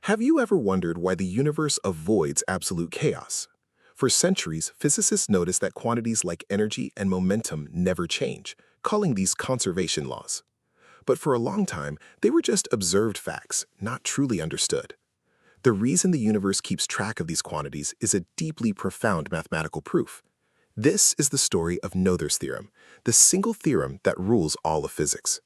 Have you ever wondered why the universe avoids absolute chaos? For centuries, physicists noticed that quantities like energy and momentum never change, calling these conservation laws. But for a long time, they were just observed facts, not truly understood. The reason the universe keeps track of these quantities is a deeply profound mathematical proof. This is the story of Noether's theorem, the single theorem that rules all of physics.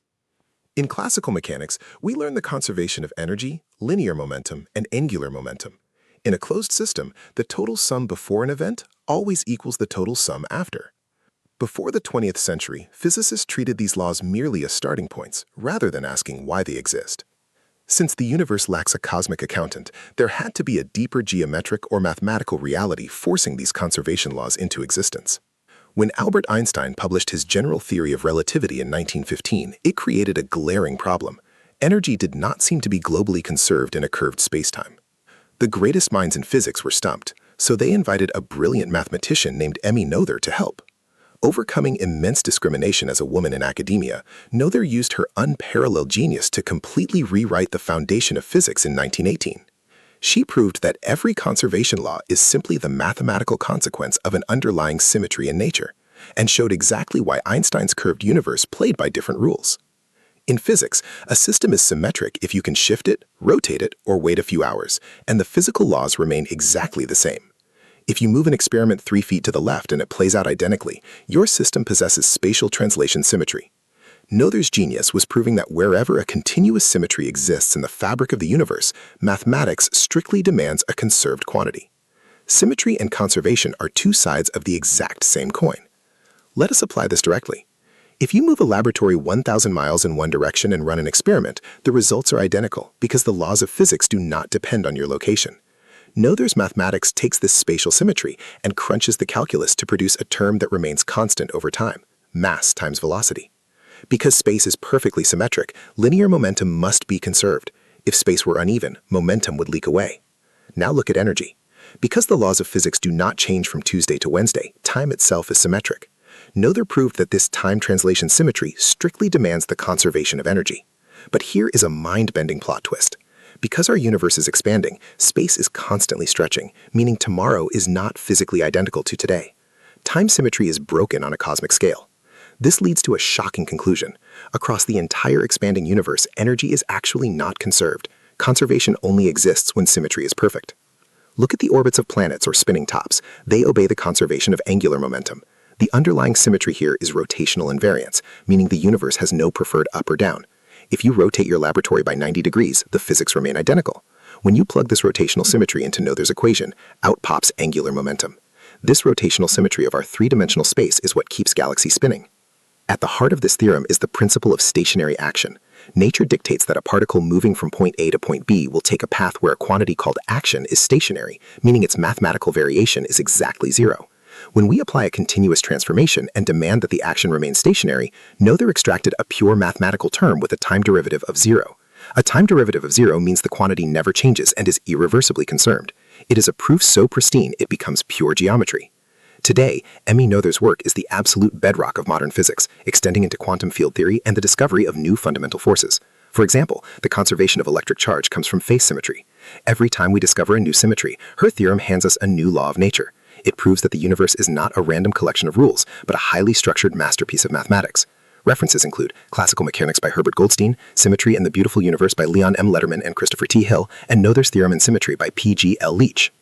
In classical mechanics, we learn the conservation of energy, linear momentum, and angular momentum. In a closed system, the total sum before an event always equals the total sum after. Before the 20th century, physicists treated these laws merely as starting points, rather than asking why they exist. Since the universe lacks a cosmic accountant, there had to be a deeper geometric or mathematical reality forcing these conservation laws into existence. When Albert Einstein published his general theory of relativity in 1915, it created a glaring problem. Energy did not seem to be globally conserved in a curved spacetime. The greatest minds in physics were stumped, so they invited a brilliant mathematician named Noether to help. Overcoming immense discrimination as a woman in academia, Noether used her unparalleled genius to completely rewrite the foundation of physics in 1918. She proved that every conservation law is simply the mathematical consequence of an underlying symmetry in nature, and showed exactly why Einstein's curved universe played by different rules. In physics, a system is symmetric if you can shift it, rotate it, or wait a few hours, and the physical laws remain exactly the same. If you move an experiment 3 feet to the left and it plays out identically, your system possesses spatial translation symmetry. Noether's genius was proving that wherever a continuous symmetry exists in the fabric of the universe, mathematics strictly demands a conserved quantity. Symmetry and conservation are two sides of the exact same coin. Let us apply this directly. If you move a laboratory 1,000 miles in one direction and run an experiment, the results are identical because the laws of physics do not depend on your location. Noether's mathematics takes this spatial symmetry and crunches the calculus to produce a term that remains constant over time, mass times velocity. Because space is perfectly symmetric, linear momentum must be conserved. If space were uneven, momentum would leak away. Now look at energy. Because the laws of physics do not change from Tuesday to Wednesday, time itself is symmetric. Noether proved that this time translation symmetry strictly demands the conservation of energy. But here is a mind-bending plot twist. Because our universe is expanding, space is constantly stretching, meaning tomorrow is not physically identical to today. Time symmetry is broken on a cosmic scale. This leads to a shocking conclusion. Across the entire expanding universe, energy is actually not conserved. Conservation only exists when symmetry is perfect. Look at the orbits of planets or spinning tops. They obey the conservation of angular momentum. The underlying symmetry here is rotational invariance, meaning the universe has no preferred up or down. If you rotate your laboratory by 90 degrees, the physics remain identical. When you plug this rotational symmetry into Noether's equation, out pops angular momentum. This rotational symmetry of our three-dimensional space is what keeps galaxies spinning. At the heart of this theorem is the principle of stationary action. Nature dictates that a particle moving from point A to point B will take a path where a quantity called action is stationary, meaning its mathematical variation is exactly zero. When we apply a continuous transformation and demand that the action remain stationary, Noether extracted a pure mathematical term with a time derivative of zero. A time derivative of zero means the quantity never changes and is irreversibly conserved. It is a proof so pristine it becomes pure geometry. Today, Noether's work is the absolute bedrock of modern physics, extending into quantum field theory and the discovery of new fundamental forces. For example, the conservation of electric charge comes from phase symmetry. Every time we discover a new symmetry, her theorem hands us a new law of nature. It proves that the universe is not a random collection of rules, but a highly structured masterpiece of mathematics. References include Classical Mechanics by Herbert Goldstein, Symmetry and the Beautiful Universe by Leon M. Lederman and Christopher T. Hill, and Noether's Theorem and Symmetry by P. G. L. Leach.